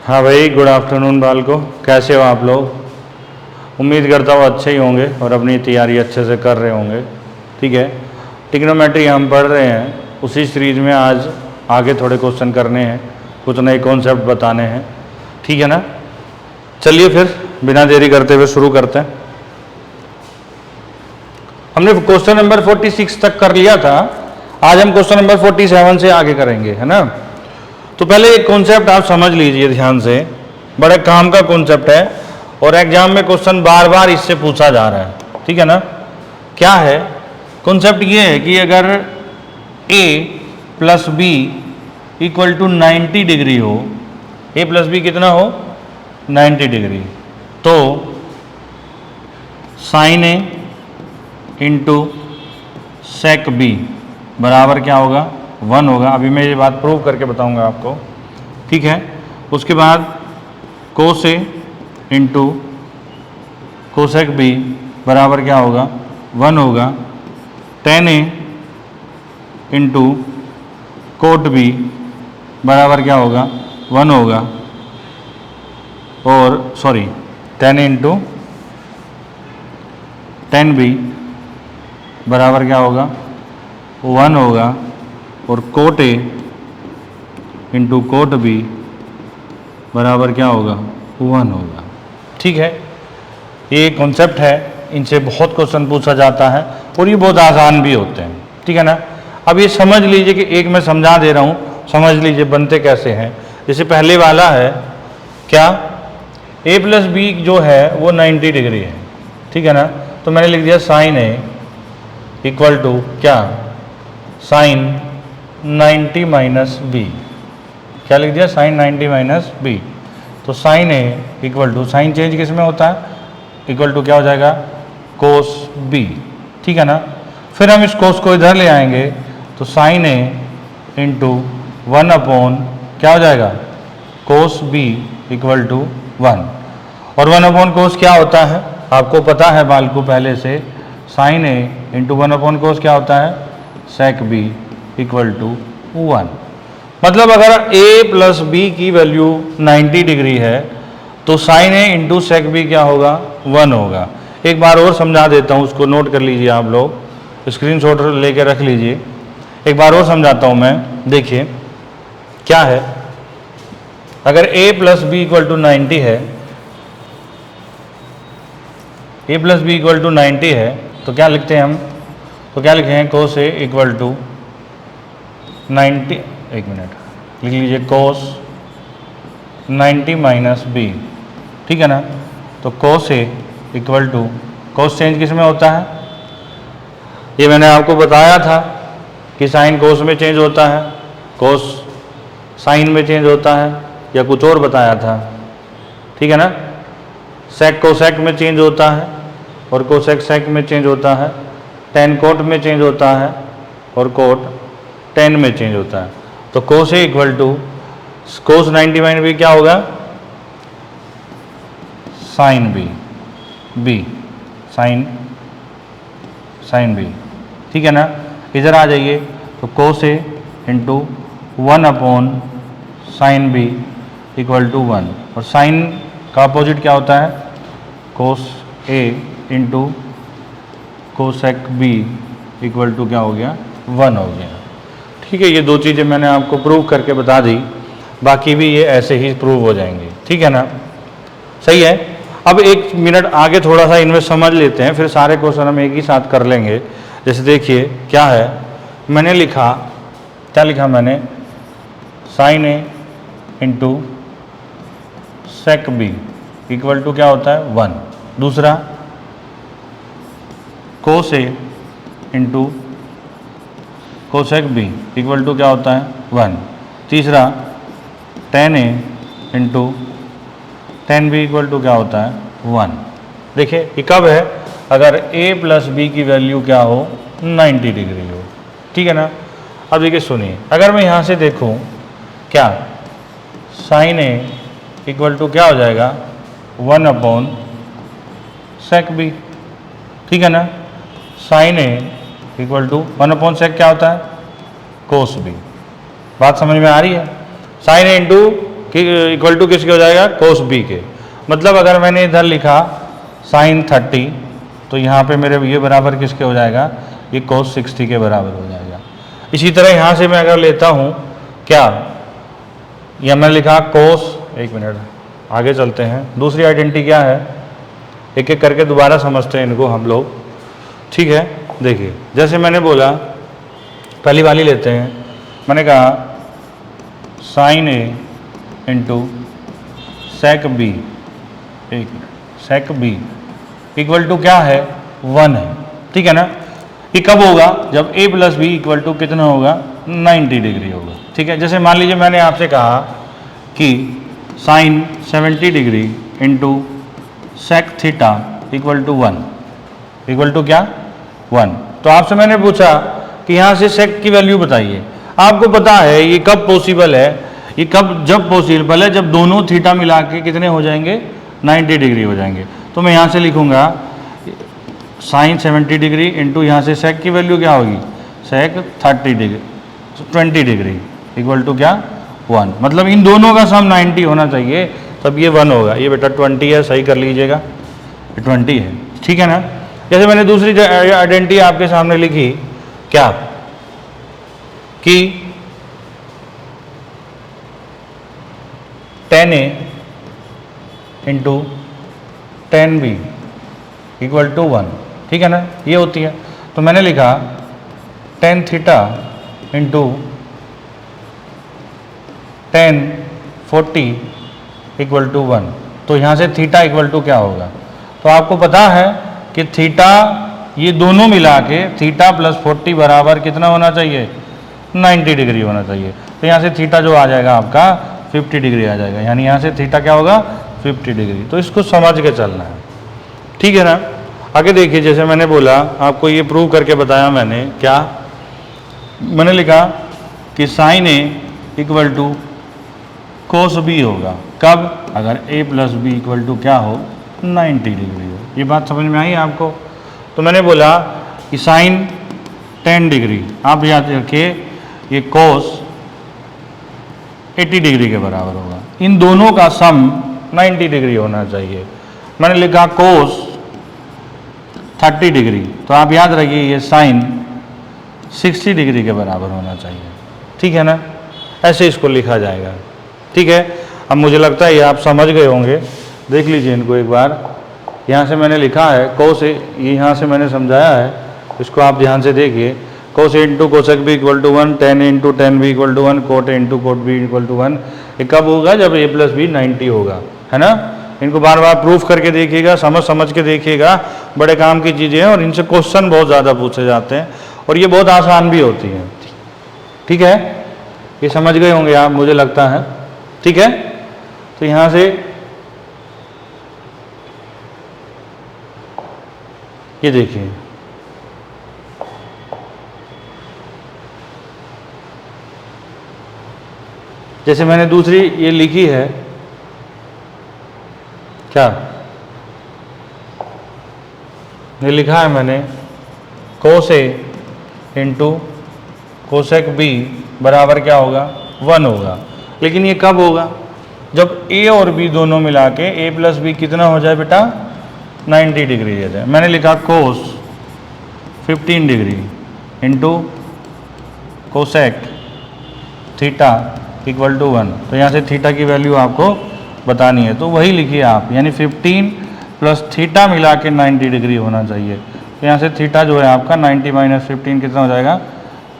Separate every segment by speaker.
Speaker 1: हाँ भाई, good afternoon बालको। कैसे हो आप लोग? उम्मीद करता हूँ अच्छे ही होंगे और अपनी तैयारी अच्छे से कर रहे होंगे। ठीक है, ट्रिग्नोमेट्री हम पढ़ रहे हैं, उसी सीरीज में आज आगे थोड़े क्वेश्चन करने हैं, कुछ नए कॉन्सेप्ट बताने हैं। ठीक है ना? चलिए फिर बिना देरी करते हुए शुरू करते हैं। हमने क्वेश्चन नंबर 46 तक कर लिया था, आज हम क्वेश्चन नंबर 47 से आगे करेंगे, है ना? तो पहले एक कॉन्सेप्ट आप समझ लीजिए ध्यान से, बड़े काम का कॉन्सेप्ट है और एग्जाम में क्वेश्चन बार बार इससे पूछा जा रहा है। ठीक है ना? क्या है कॉन्सेप्ट? ये है कि अगर a plus B equal to 90 degree हो, a प्लस बी कितना हो? 90 डिग्री, तो sine A into sec B बराबर क्या होगा? 1 होगा। अभी मैं ये बात प्रूव करके बताऊंगा आपको। ठीक है, उसके बाद cos A into cosec B बराबर क्या होगा? 1 होगा। Tan A into cot B बराबर क्या होगा? 1 होगा। और sorry, tan A into tan B बराबर क्या होगा? 1 होगा। और cot A into cot B बराबर क्या होगा? 1 होगा। ठीक है, ये कॉन्सेप्ट है, इनसे बहुत क्वेश्चन पूछा जाता है और ये बहुत आसान भी होते हैं। ठीक है ना? अब ये समझ लीजिए कि एक मैं समझा दे रहा हूँ, समझ लीजिए बनते कैसे हैं। जैसे पहले वाला है क्या, a प्लस बी जो है वो 90 डिग्री है। ठीक है ना? तो मैंने लिख दिया साइन ए इक्वल टू क्या? Sine 90 minus B. क्या लिख दिया? Sine 90 minus B. तो sine A equal to, sine change किस में होता है? इक्वल टू क्या हो जाएगा? Cos B. ठीक है ना? फिर हम इस कोस को इधर ले आएंगे तो साइन ए इंटू 1 अपॉन क्या हो जाएगा? Cos B equal to 1। और 1 अपॉन कोस क्या होता है? आपको पता है बालको पहले से, साइन ए इंटू 1 अपॉन कोस क्या होता है? सेक बी इक्वल टू 1। मतलब अगर a प्लस बी की वैल्यू 90 डिग्री है तो sine A into sec B क्या होगा? 1 होगा। एक बार और समझा देता हूँ, उसको नोट कर लीजिए आप लोग, स्क्रीनशॉट लेके रख लीजिए। एक बार और समझाता हूँ मैं, देखिए क्या है। अगर a plus B equal to 90 है, a plus B equal to 90 है, तो क्या लिखते हैं हम? तो क्या लिखे हैं? कोस ए इक्वल टू 90, एक मिनट लिख लीजिए, कोस 90 माइनस बी। ठीक है ना? तो cos A equal to, cos change किस में होता है? ये मैंने आपको बताया था कि साइन कोस में चेंज होता है, कोस साइन में चेंज होता है, या कुछ और बताया था? ठीक है ना? सेक कोसेक में चेंज होता है और कोसेक सेक में चेंज होता है, टेन कोट में चेंज होता है और कोट टेन में चेंज होता है। तो cos A equal to cos 90 minus B क्या होगा? Sine B, B sine sine B. ठीक है ना? इधर आ जाइए तो cos A into 1 upon sine B equal to 1। और साइन का अपोजिट क्या होता है? Cos A into cosec B equal to क्या हो गया? 1 हो गया। ठीक है, ये दो चीज़ें मैंने आपको प्रूव करके बता दी, बाकी भी ये ऐसे ही प्रूव हो जाएंगे। ठीक है ना? सही है। अब एक मिनट आगे थोड़ा सा इनमें समझ लेते हैं, फिर सारे क्वेश्चन हम एक ही साथ कर लेंगे। जैसे देखिए क्या है, मैंने लिखा, क्या लिखा मैंने? Sine A into sec B equal to क्या होता है? 1। दूसरा cos A into cosec B equal to क्या होता है? 1। तीसरा tan A into tan B equal to क्या होता है? 1। देखिए ये कब है? अगर a प्लस बी की वैल्यू क्या हो? 90 डिग्री हो। ठीक है ना? अब देखिए सुनिए, अगर मैं यहाँ से देखूँ क्या, साइन ए इक्वल टू क्या हो जाएगा? 1 अपॉन सेक बी। ठीक है ना? Sine A equal to 1 upon sec क्या होता है? Cos B. बात समझ में आ रही है? साइन ए इंटू कि इक्वल टू किसके हो जाएगा, कोस बी के। मतलब अगर मैंने इधर लिखा साइन 30 तो यहाँ पे मेरे ये बराबर किसके हो जाएगा, ये कोस 60 के बराबर हो जाएगा। इसी तरह यहाँ से मैं अगर लेता हूँ क्या, या मैं लिखा कोस, एक मिनट आगे चलते हैं, दूसरी आइडेंटिटी क्या है, एक एक करके दोबारा समझते हैं इनको हम लोग, ठीक है। देखिए जैसे मैंने बोला, पहली वाली लेते हैं, मैंने कहा sine A into sec B, एक minute, sec B equal to क्या है, 1 है, ठीक है ना। ये कब होगा, जब a plus B equal to कितना होगा, 90 डिग्री होगा, ठीक है। जैसे मान लीजिए मैंने आपसे कहा कि sine 70 degree into sec theta equal to 1, equal to क्या, 1। तो आपसे मैंने पूछा कि यहाँ से सेक की वैल्यू बताइए। आपको पता है ये कब पॉसिबल है, ये कब, जब पॉसिबल है जब दोनों थीटा मिला के कितने हो जाएंगे, 90 डिग्री हो जाएंगे। तो मैं यहाँ से लिखूँगा साइन 70 डिग्री इंटू यहाँ से सेक की वैल्यू क्या होगी, सेक 30 डिग्री 20 डिग्री इक्वल टू क्या, 1। मतलब इन दोनों का सम 90 होना चाहिए, तब ये 1 होगा। ये बेटा 20 है, सही कर लीजिएगा, ये 20 है, ठीक है ना। जैसे मैंने दूसरी आइडेंटिटी आपके सामने लिखी क्या, कि tan A into tan B equal to 1, ठीक है ना, ये होती है। तो मैंने लिखा tan theta into tan 40 equal to 1। तो यहाँ से थीटा इक्वल टू क्या होगा, तो आपको पता है कि थीटा ये दोनों मिला के थीटा प्लस 40 बराबर कितना होना चाहिए, 90 डिग्री होना चाहिए। तो यहाँ से थीटा जो आ जाएगा आपका 50 डिग्री आ जाएगा, यानी यहाँ से थीटा क्या होगा, 50 डिग्री। तो इसको समझ के चलना है, ठीक है ना। आगे देखिए, जैसे मैंने बोला आपको ये प्रूव करके बताया मैंने, क्या मैंने लिखा कि sine A equal to cos B होगा, कब, अगर a plus B equal to क्या हो, 90 डिग्री हो। ये बात समझ में आई आपको। तो मैंने बोला कि साइन 10 डिग्री, आप याद रखिए ये कोस 80 डिग्री के बराबर होगा। इन दोनों का सम 90 डिग्री होना चाहिए। मैंने लिखा कोस 30 डिग्री, तो आप याद रखिए ये साइन 60 डिग्री के बराबर होना चाहिए, ठीक है ना। ऐसे इसको लिखा जाएगा, ठीक है। अब मुझे लगता है ये आप समझ गए होंगे, देख लीजिए इनको एक बार। यहाँ से मैंने लिखा है कोस, ये यहाँ से मैंने समझाया है, इसको आप ध्यान से देखिए। Cos A into cosec B equal to 1, tan into tan B equal to 1, cot A into cot B equal to 1। ये कब होगा, जब a प्लस बी 90 होगा, है ना। इनको बार बार प्रूफ करके देखिएगा, समझ समझ के देखिएगा, बड़े काम की चीज़ें हैं और इनसे क्वेश्चन बहुत ज़्यादा पूछे जाते हैं और ये बहुत आसान भी होती हैं, ठीक है। ये समझ गए होंगे आप, मुझे लगता है, ठीक है। तो यहाँ से ये देखिए, जैसे मैंने दूसरी ये लिखी है क्या, ये लिखा है मैंने कोस ए इंटू कोसेक बी बराबर क्या होगा, 1 होगा। लेकिन ये कब होगा, जब a और b दोनों मिला के a प्लस बी कितना हो जाए बेटा, 90 डिग्री हो जाए। मैंने लिखा cos 15 degree into cosec theta equal to 1। तो यहाँ से थीटा की वैल्यू आपको बतानी है, तो वही लिखिए आप, यानी 15 प्लस थीटा मिला के 90 डिग्री होना चाहिए। तो यहाँ से थीटा जो है आपका 90 माइनस 15 कितना हो जाएगा,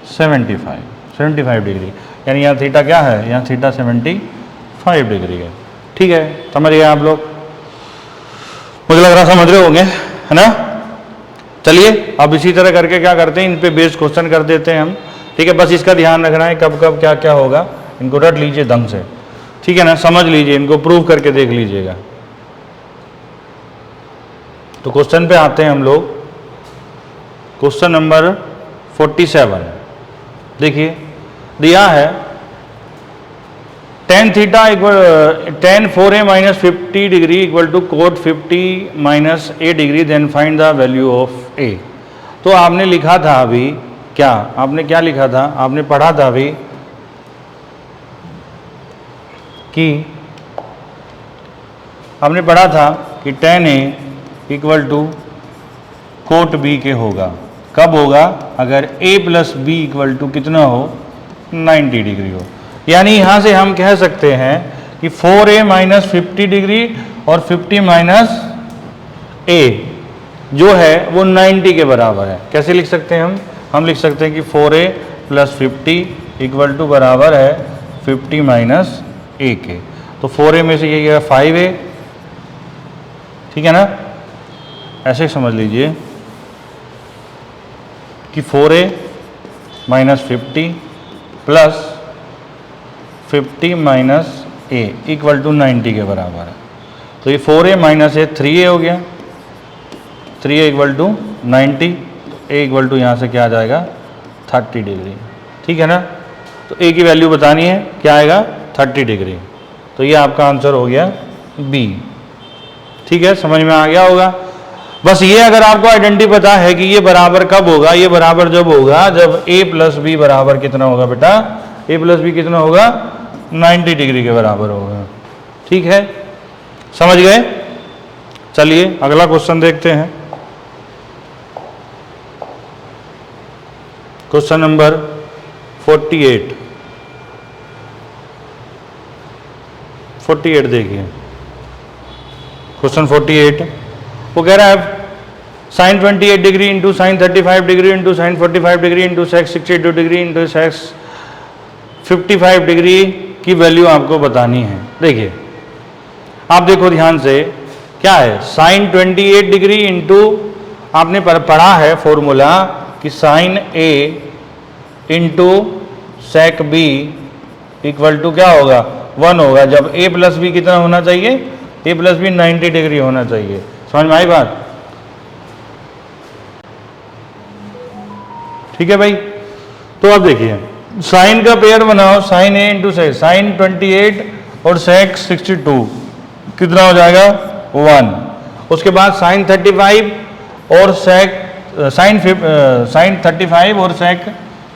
Speaker 1: 75 डिग्री। यानी यहाँ थीटा क्या है, यहाँ थीटा 75 डिग्री है, ठीक है। समझ गए आप लोग, मुझे लग रहा समझ रहे होंगे, है ना। चलिए अब इसी तरह करके क्या करते हैं, इन पे बेस्ड क्वेश्चन कर देते हैं हम, ठीक है। बस इसका ध्यान रखना है कब कब क्या क्या होगा, इनको रट लीजिए ढंग से, ठीक है ना, समझ लीजिए, इनको प्रूव करके देख लीजिएगा। तो क्वेश्चन पे आते हैं हम लोग, क्वेश्चन नंबर 47। देखिए दिया है tan theta equal tan 4a minus 50 degree equal to cot 50 minus a degree, then find the value of a। तो आपने लिखा था अभी क्या, आपने क्या लिखा था, आपने पढ़ा था अभी कि हमने पढ़ा था कि tan A equal to cot B के होगा। कब होगा? अगर A plus B equal to कितना हो? 90 डिग्री हो। यानी यहाँ से हम कह सकते हैं कि 4A माइनस 50 डिग्री और 50 माइनस A जो है वो 90 के बराबर है। कैसे लिख सकते हैं हम लिख सकते हैं कि 4A प्लस 50 इक्वल टू बराबर है 50 माइनस A के। तो 4A में से ये गया 5A, ठीक है ना? ऐसे समझ लीजिए कि 4A minus 50 plus 50 minus A equal to 90 के बराबर है। तो ये 4A माइनस A 3A हो गया, 3A equal to 90, A equal to यहाँ से क्या आ जाएगा? 30 डिग्री, ठीक है ना? तो A की वैल्यू बतानी है, क्या आएगा? 30 डिग्री। तो ये आपका आंसर हो गया B, ठीक है? समझ में आ गया होगा। बस ये अगर आपको आइडेंटिटी पता है कि ये बराबर कब होगा, ये बराबर जब होगा जब A प्लस बी बराबर कितना होगा बेटा? A प्लस बी कितना होगा? 90 डिग्री के बराबर होगा, ठीक है? समझ गए? चलिए अगला क्वेश्चन देखते हैं। क्वेश्चन नंबर 48 देखिए। क्वेश्चन 48 वो कह रहा है sine 28 degree into sine 35 degree into sine 45 degree into sec 62 degree into sec 55 degree की वैल्यू आपको बतानी है। देखिए आप देखो ध्यान से, क्या है? साइन 28 डिग्री इंटू आपने पढ़ा है फॉर्मूला कि sine A into sec B equal to क्या होगा? 1 होगा। जब A प्लस बी कितना होना चाहिए? A प्लस बी 90 डिग्री होना चाहिए। समझ में आई बात? ठीक है भाई। तो अब देखिए साइन का पेयर बनाओ, sine A into sec, sine 28 और सेक 62 कितना हो जाएगा? 1। उसके बाद साइन 35 और सेक साइन 35 और सेक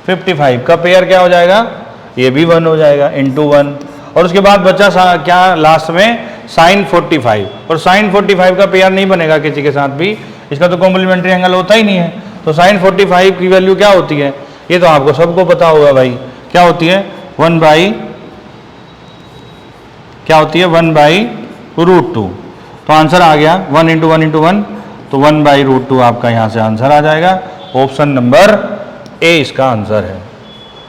Speaker 1: 55 का पेयर क्या हो जाएगा? ये भी 1 हो जाएगा इंटू 1। और उसके बाद बचा क्या लास्ट में? साइन 45। और साइन 45 का पेयर नहीं बनेगा किसी के साथ भी, इसका तो कॉम्प्लीमेंट्री एंगल होता ही नहीं है। तो साइन 45 की वैल्यू क्या होती है? ये तो आपको सबको पता होगा भाई, क्या होती है? 1 बाई क्या होती है? 1 बाई रूट 2। तो आंसर आ गया 1 इंटू 1 इंटू 1, तो 1 बाई रूट 2 आपका यहाँ से आंसर आ जाएगा। ऑप्शन नंबर A इसका आंसर है।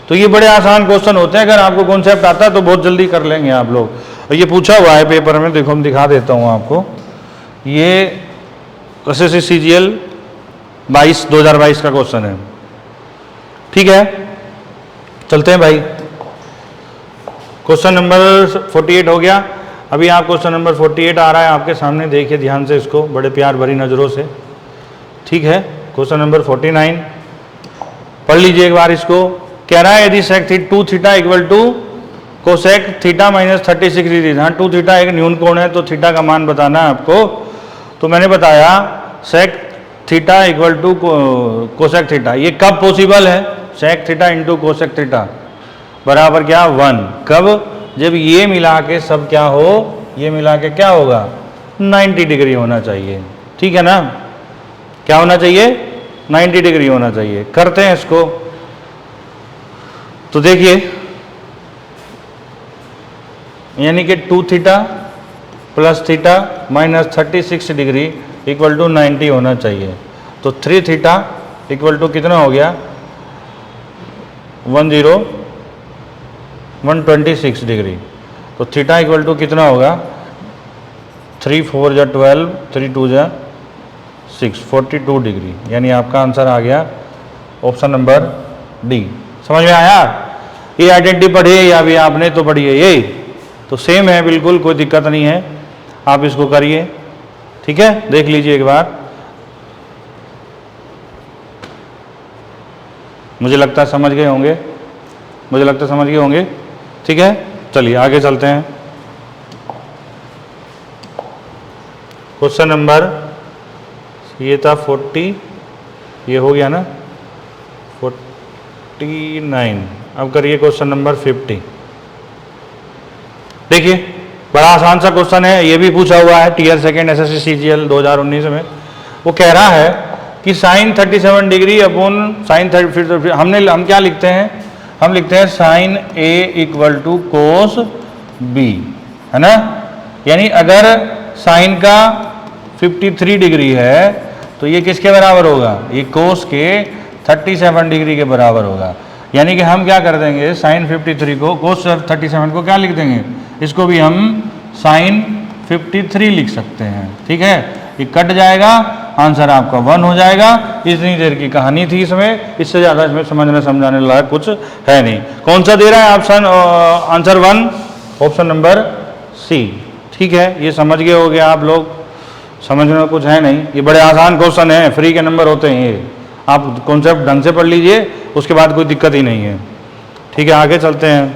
Speaker 1: तो ये बड़े आसान क्वेश्चन होते हैं, अगर आपको कॉन्सेप्ट आता है तो बहुत जल्दी कर लेंगे आप लोग। और ये पूछा हुआ है पेपर में, देखो हम दिखा देता हूँ आपको। ये SSC CGL 2022 का क्वेश्चन है, ठीक है? चलते हैं भाई। क्वेश्चन नंबर 48 हो गया। अभी आप क्वेश्चन नंबर 48 आ रहा है आपके सामने, देखिए ध्यान से इसको बड़े प्यार भरी नज़रों से, ठीक है? क्वेश्चन नंबर 49 पढ़ लीजिए एक बार इसको। कह रहा है यदि sec 2 theta equal to cosec theta minus 36 degree. हाँ, 2 थीटा एक न्यून कोण है तो थीटा का मान बताना है आपको। तो मैंने बताया sec theta equal to cosec theta, ये कब पॉसिबल है? Sec theta into cosec theta बराबर क्या? 1। कब? जब ये मिला के सब क्या हो? ये मिला के क्या होगा? 90 डिग्री होना चाहिए, ठीक है ना? क्या होना चाहिए? 90 डिग्री होना चाहिए। करते हैं इसको। तो देखिए यानी कि 2 theta plus theta minus 36 degree equal to 90 होना चाहिए। तो 3 थीटा इक्वल टू कितना हो गया? 126 डिग्री। तो थीटा इक्वल टू कितना होगा? 3 4 जा 12, 3 2 जा 6, 42 डिग्री। यानी आपका आंसर आ गया ऑप्शन नंबर डी। समझ में आया? ये आइडेंटिटी पढ़ी है या भी आपने तो पढ़ी है, ये तो सेम है बिल्कुल, कोई दिक्कत नहीं है। आप इसको करिए, ठीक है? देख लीजिए एक बार। मुझे लगता है समझ गए होंगे, मुझे लगता है समझ गए होंगे, ठीक है? चलिए आगे चलते हैं। क्वेश्चन नंबर ये था 40, ये हो गया ना 49। अब करिए क्वेश्चन नंबर 50। देखिए बड़ा आसान सा क्वेश्चन है, ये भी पूछा हुआ है टीयर सेकेंड एसएससी सीजीएल 2019 में। वो कह रहा है कि साइन 37 डिग्री अपॉन साइन 30, हम क्या लिखते हैं, हम लिखते हैं sine A equal to cos B, है ना। यानी अगर साइन का 53 डिग्री है तो ये किसके बराबर होगा, ये कोस के 37 डिग्री के बराबर होगा। यानी कि हम क्या कर देंगे, साइन 53 को कोस 37 को क्या लिख देंगे, इसको भी हम साइन 53 लिख सकते हैं। ठीक है, ये कट जाएगा, आंसर आपका 1 हो जाएगा। इतनी देर की कहानी थी इसमें, इससे ज़्यादा इसमें समझने समझाने लायक कुछ है नहीं। कौन सा दे रहा है option, answer 1, option number C. ठीक है, ये समझ गए हो गया आप लोग, समझने में कुछ है नहीं, ये बड़े आसान क्वेश्चन है, फ्री के नंबर होते हैं ये, आप कॉन्सेप्ट ढंग से पढ़ लीजिए, उसके बाद कोई दिक्कत ही नहीं है। ठीक है, आगे चलते हैं।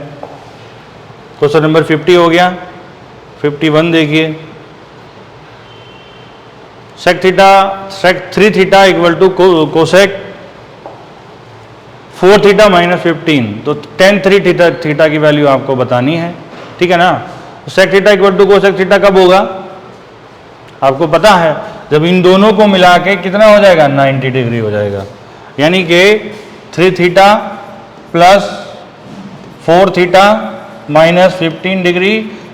Speaker 1: क्वेश्चन नंबर 50 हो गया। 51 देखिए, sec 3 theta equal to cosec 4 theta minus 15, तो tan 3 थीटा की वैल्यू आपको बतानी है। ठीक है ना, sec theta equal to cosec theta कब होगा, आपको पता है, जब इन दोनों को मिला के कितना हो जाएगा, 90 डिग्री हो जाएगा। यानी कि 3 theta plus 4 theta minus 15 degree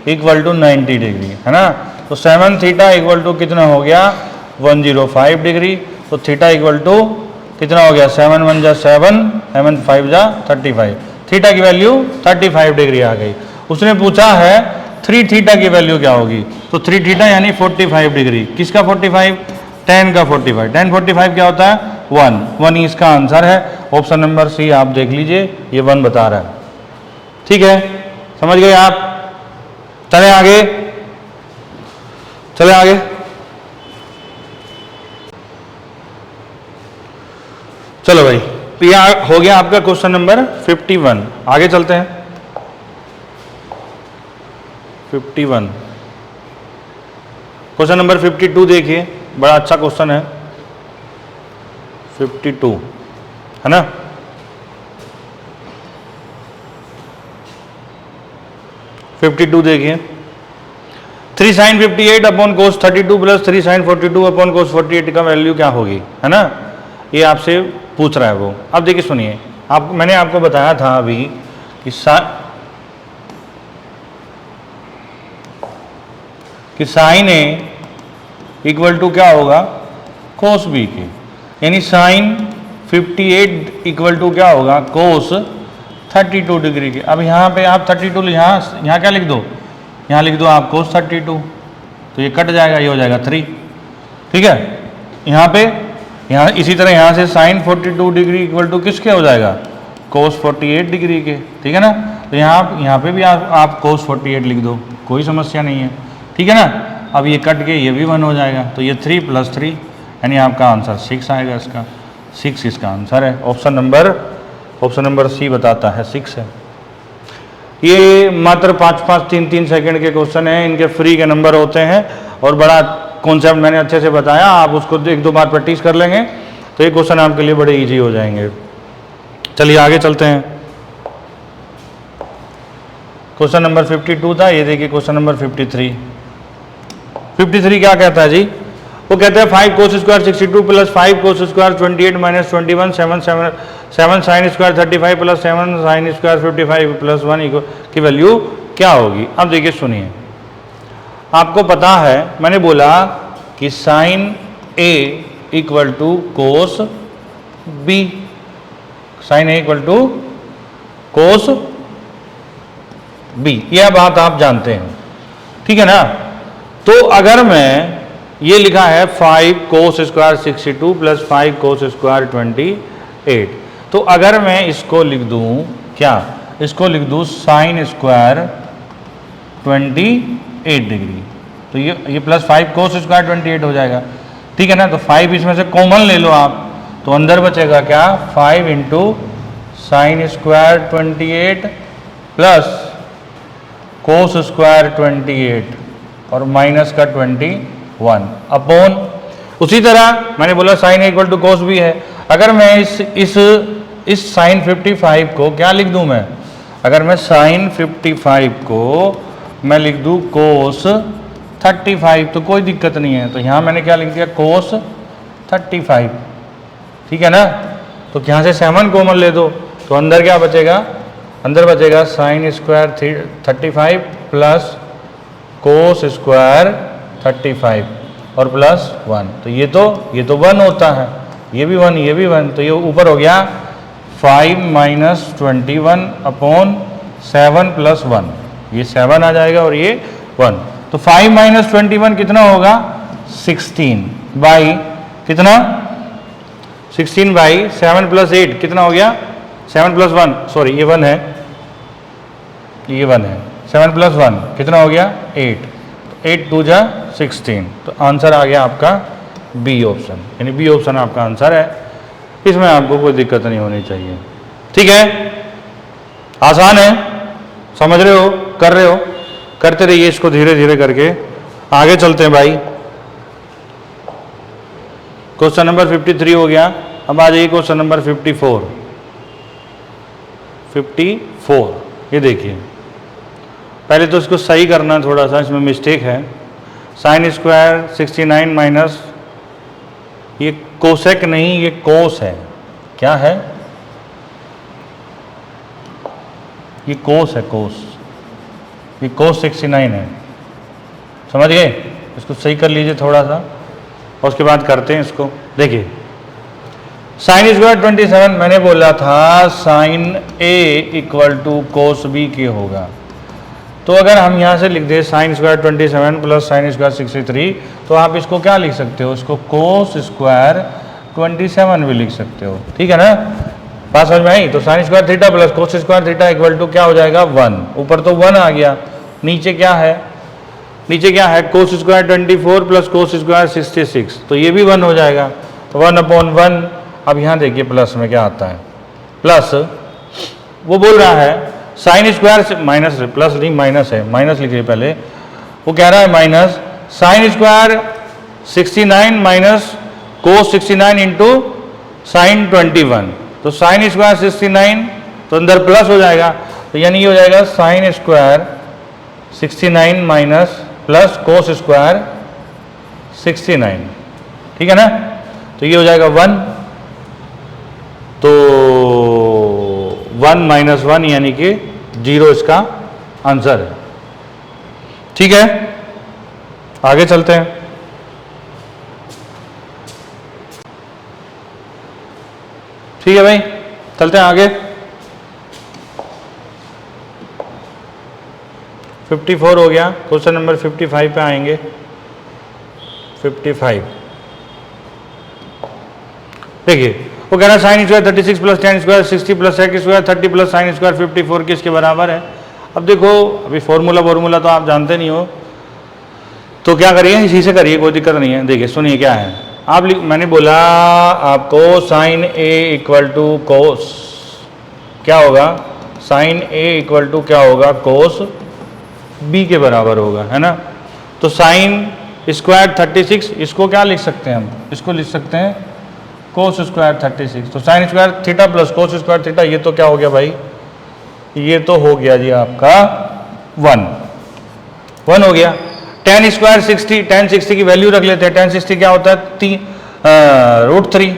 Speaker 1: equal to 90 degree, है ना। तो 7 थीटा इक्वल टू कितना हो गया, 105 डिग्री। तो थीटा इक्वल टू कितना हो गया, 7 1 जा 7, 7 5 जा 35, थीटा की वैल्यू 35 डिग्री आ गई। उसने पूछा है 3 थीटा की वैल्यू क्या होगी, तो 3 थीटा यानी 45 डिग्री। किसका 45, tan का 45, tan 45 क्या होता है, 1 ही इसका आंसर है। ऑप्शन नंबर सी आप देख लीजिए, ये 1 बता रहा है। ठीक है, समझ गए आप। चले आगे, चले आगे। चलो भाई, तो यह हो गया आपका क्वेश्चन नंबर 51। आगे चलते हैं 51। क्वेश्चन नंबर 52 देखिए, बड़ा अच्छा क्वेश्चन है 52, है ना। देखिए, 3 sin 58 अपॉन कोस 32 प्लस 3 sin 42 अपॉन कोस 48 का वैल्यू क्या होगी, है ना। ये आपसे पूछ रहा है वो। अब देखिए सुनिए, मैंने आपको बताया था अभी कि साइन ए इक्वल टू क्या होगा, कोस बी के, यानी साइन 58 इक्वल टू क्या होगा, कोस 32 डिग्री के। अब यहाँ पे आप 32 यहाँ क्या लिख दो, यहाँ लिख दो आप कोस 32, तो ये कट जाएगा, ये हो जाएगा 3। ठीक है, यहाँ इसी तरह यहाँ से साइन 42 डिग्री इक्वल टू किसके हो जाएगा, कोस 48 डिग्री के। ठीक है ना, तो यहाँ पे भी आप कोस 48 लिख दो, कोई समस्या नहीं है। ठीक है ना, अब ये कट के ये भी 1 हो जाएगा, तो ये 3 + 3 यानी आपका आंसर 6 आएगा। इसका 6 इसका आंसर है। ऑप्शन नंबर सी बताता है 6 है। ये मात्र 5-5 3-3 सेकंड के क्वेश्चन हैं, इनके फ्री के नंबर होते हैं और बड़ा कॉन्सेप्ट मैंने अच्छे से बताया, आप उसको 1-2 बार प्रैक्टिस कर लेंगे तो ये क्वेश्चन आपके लिए बड़े इजी हो जाएंगे। चलिए आगे चलते हैं। क्वेश्चन नंबर 52 था, ये देखिए क्वेश्चन नंबर 53 क्या कहता है जी, वो कहते हैं 5 cos square 62 plus 5 cos square 28 minus 21 7 sine square 35 plus 7 sine square 55 plus 1 की वैल्यू क्या होगी। अब देखिए सुनिए, आपको पता है मैंने बोला कि sine A equal to cos B, sine A equal to cos B, यह बात आप जानते हैं। ठीक है ना, तो अगर मैं ये लिखा है 5 cos square 62 plus 5 cos square 28, तो अगर मैं इसको लिख दूं क्या, इसको लिख दूं साइन स्क्वायर 28 डिग्री, तो ये प्लस 5 cos स्क्वायर 28 हो जाएगा। ठीक है ना, तो 5 इसमें से कॉमन ले लो आप, तो अंदर बचेगा क्या, 5 into sine square 28 plus cos square 28 और माइनस का 21 अपॉन, उसी तरह मैंने बोला साइन ए इक्वल टू कोस भी है। अगर मैं इस साइन 55 को क्या लिख दूं मैं, अगर मैं साइन 55 को मैं लिख दूँ कोस 35, तो कोई दिक्कत नहीं है। तो यहाँ मैंने क्या लिख दिया, कोस 35, ठीक है ना। तो यहाँ से 7 कॉमन ले दो, तो अंदर क्या बचेगा, अंदर बचेगा sine square 35 plus cos square 35 और प्लस 1। तो ये तो 1 होता है, ये भी 1, ये भी 1, तो ये ऊपर हो गया 5 माइनस 21 अपॉन 7 प्लस 1, ये 7 आ जाएगा और ये 1। तो 5 माइनस 21 कितना होगा, 16 बाई कितना, 16 बाई 7 प्लस 8 कितना हो गया, 7 प्लस 1, सॉरी ये 1 है, ये 1 है, 7 प्लस 1 कितना हो गया 8, 8 2 जा 16। तो आंसर आ गया आपका बी ऑप्शन, यानी बी ऑप्शन आपका आंसर है। इसमें आपको कोई दिक्कत नहीं होनी चाहिए, ठीक है, आसान है, समझ रहे हो, कर रहे हो, करते रहिए इसको धीरे धीरे करके। आगे चलते हैं भाई, क्वेश्चन नंबर 53 हो गया। अब आ जाइए क्वेश्चन नंबर 54। ये देखिए, पहले तो इसको सही करना, थोड़ा सा इसमें मिस्टेक है। साइन स्क्वायर 69 माइनस, ये कोसेक नहीं, ये कोस है। क्या है, ये कोस है, कोस, ये कोस 69 है, समझ गए। इसको सही कर लीजिए थोड़ा सा और उसके बाद करते हैं इसको। देखिए साइन स्क्वायर 27, मैंने बोला था sine A equal to cos B के होगा। तो अगर हम यहाँ से लिख दें sine square 27 plus sine square 63, तो आप इसको क्या लिख सकते हो, इसको कोस स्क्वायर 27 भी लिख सकते हो, ठीक है ना, बात समझ में आई। तो sine square theta plus cos square theta equal to क्या हो जाएगा 1, ऊपर तो 1 आ गया, नीचे क्या है, नीचे क्या है, cos square 24 plus cos square 66, तो ये भी 1 हो जाएगा, 1 अपॉन 1। अब यहाँ देखिए प्लस में क्या आता है, प्लस वो बोल रहा है साइन स्क्वायर माइनस, प्लस नहीं माइनस है, माइनस लिखिए पहले, वो कह रहा है minus sine square 69 minus cos 69 into sine 21, तो साइन स्क्वायर 69 तो अंदर प्लस हो जाएगा, तो यानी ये हो जाएगा sine square 69 minus plus cos square 69, ठीक है ना। तो ये हो जाएगा 1, तो 1 माइनस 1 यानी कि 0 इसका आंसर है, ठीक है। आगे चलते हैं, ठीक है भाई, चलते हैं आगे। 54 हो गया, क्वेश्चन नंबर 55 पे आएंगे। 55 देखिए, वो कह रहा है sine square 36 plus tan square 60 plus sec square 30 plus sine square 54 किसके बराबर है। अब देखो, अभी फॉर्मूला तो आप जानते नहीं हो, तो क्या करिए, इसी से करिए, कोई दिक्कत नहीं है। देखिए सुनिए क्या है, आप मैंने बोला आपको साइन ए इक्वल टू कोस, क्या होगा, साइन ए इक्वल टू क्या होगा, कोस बी के बराबर होगा, है ना। तो साइन स्क्वायर 36, इसको क्या लिख सकते हैं हम, इसको लिख सकते हैं कोस स्क्वायर 36। तो sine square theta plus cos square theta, ये तो क्या हो गया भाई, ये तो हो गया जी आपका 1 हो गया। टेन स्क्वायर 60, टेन 60 की वैल्यू रख लेते हैं, टेन 60 क्या होता है √3,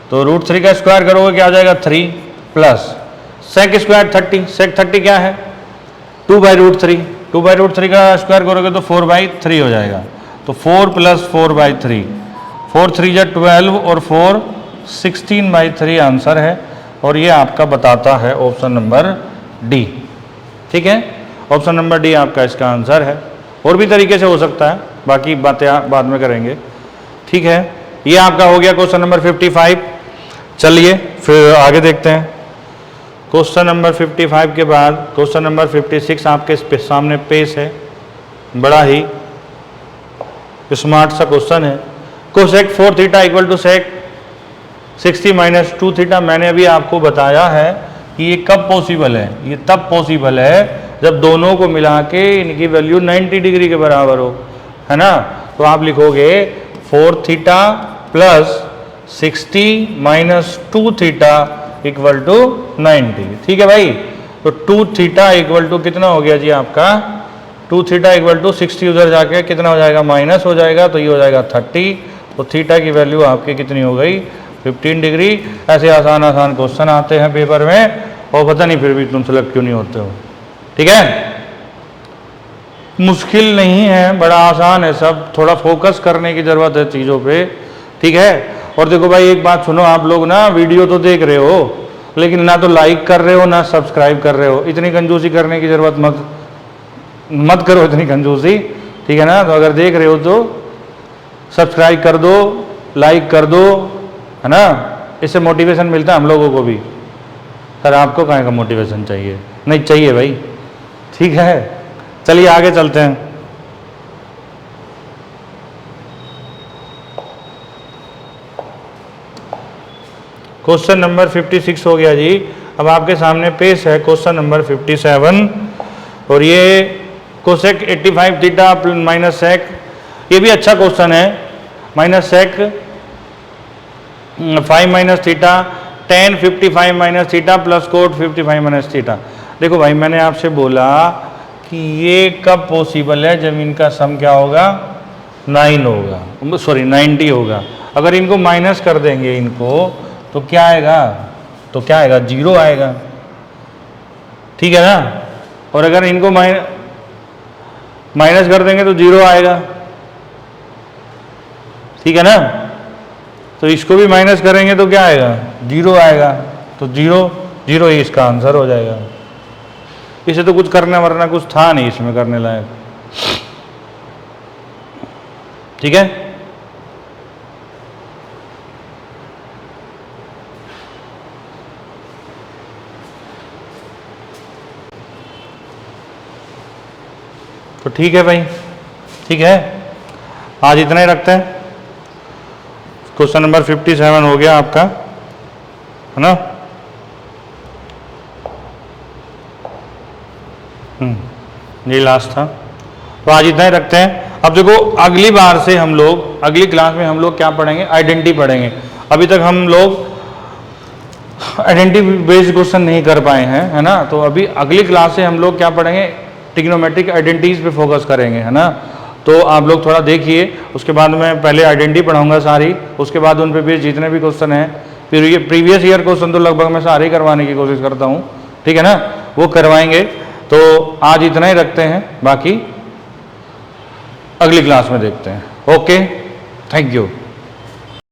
Speaker 1: तो √3 का स्क्वायर करोगे क्या आ जाएगा 3 प्लस सेक स्क्वायर 30, सेक 30 क्या है 2/√3, 2/√3 का स्क्वायर करोगे तो 4/3 हो जाएगा, तो 4 प्लस 4/3, 4 3 जा 12 और 4 16/3 आंसर है। और ये आपका बताता है ऑप्शन नंबर डी, ठीक है, ऑप्शन नंबर डी आपका इसका आंसर है। और भी तरीके से हो सकता है, बाकी बातें बाद में करेंगे, ठीक है। ये आपका हो गया क्वेश्चन नंबर 55। चलिए फिर आगे देखते हैं। क्वेश्चन नंबर 55 के बाद क्वेश्चन नंबर 56 आपके सामने पेश है, बड़ा ही स्मार्ट सा क्वेश्चन है। Cosec 4 theta equal to sec 60 minus 2 theta, मैंने अभी आपको बताया है कि ये कब पॉसिबल है, ये तब पॉसिबल है जब दोनों को मिला के इनकी वैल्यू 90 डिग्री के बराबर हो, है ना। तो आप लिखोगे 4 theta plus 60 minus 2 theta equal to 90, ठीक है भाई। तो 2 थीटा इक्वल टू कितना हो गया जी आपका 2 थीटा इक्वल टू 60 उधर जाके कितना हो जाएगा, माइनस हो जाएगा, तो ये हो जाएगा 30, तो थीटा की वैल्यू आपकी कितनी हो गई, 15 डिग्री। ऐसे आसान आसान क्वेश्चन आते हैं पेपर में और पता नहीं फिर भी तुम सेलेक्ट क्यों नहीं होते हो। ठीक है, मुश्किल नहीं है, बड़ा आसान है सब, थोड़ा फोकस करने की ज़रूरत है चीज़ों पे। ठीक है, और देखो भाई एक बात सुनो, आप लोग ना वीडियो तो देख रहे हो लेकिन ना तो लाइक कर रहे हो ना सब्सक्राइब कर रहे हो। इतनी कंजूसी करने की ज़रूरत मत करो, इतनी कंजूसी। ठीक है ना, तो अगर देख रहे हो तो सब्सक्राइब कर दो, लाइक कर दो, है ना, इससे मोटिवेशन मिलता है हम लोगों को भी। सर आपको कहाँ का मोटिवेशन चाहिए, नहीं चाहिए भाई। ठीक है, चलिए आगे चलते हैं। क्वेश्चन नंबर 56 हो गया जी। अब आपके सामने पेश है क्वेश्चन नंबर 57, और ये कोसेक 85 थीटा माइनस सेक, ये भी अच्छा क्वेश्चन है। Minus sec 5 minus theta tan 55 minus theta plus cot 55 minus theta. देखो भाई मैंने आपसे बोला कि ये कब पॉसिबल है, जब इनका सम क्या होगा, 9 होगा, सॉरी 90 होगा। अगर इनको माइनस कर देंगे इनको तो क्या आएगा, तो क्या आएगा, 0 आएगा। ठीक है ना, और अगर इनको माइनस कर देंगे तो 0 आएगा। ठीक है ना, तो इसको भी माइनस करेंगे तो क्या आएगा, 0 आएगा। तो 0 ही इसका आंसर हो जाएगा। इसे तो कुछ करना वरना कुछ था नहीं इसमें करने लायक। ठीक है, तो ठीक है भाई, ठीक है, आज इतना ही रखते हैं। क्वेश्चन नंबर 57 हो गया आपका, है ना। ये लास्ट था, तो आज इतना ही रखते हैं। अब देखो अगली बार से हम लोग, अगली क्लास में हम लोग क्या पढ़ेंगे, आइडेंटिटी पढ़ेंगे। अभी तक हम लोग आइडेंटिटी बेस्ड क्वेश्चन नहीं कर पाए हैं, है ना। तो अभी अगली क्लास से हम लोग क्या पढ़ेंगे, ट्रिग्नोमेट्रिक आइडेंटिटीज पे फोकस करेंगे, है ना। तो आप लोग थोड़ा देखिए, उसके बाद मैं पहले आइडेंटिटी पढ़ाऊंगा सारी, उसके बाद उन पे भी जितने भी क्वेश्चन हैं, फिर ये प्रीवियस ईयर क्वेश्चन तो लगभग मैं सारे ही करवाने की कोशिश करता हूँ। ठीक है ना, वो करवाएंगे। तो आज इतना ही रखते हैं, बाकी अगली क्लास में देखते हैं। Okay, thank you.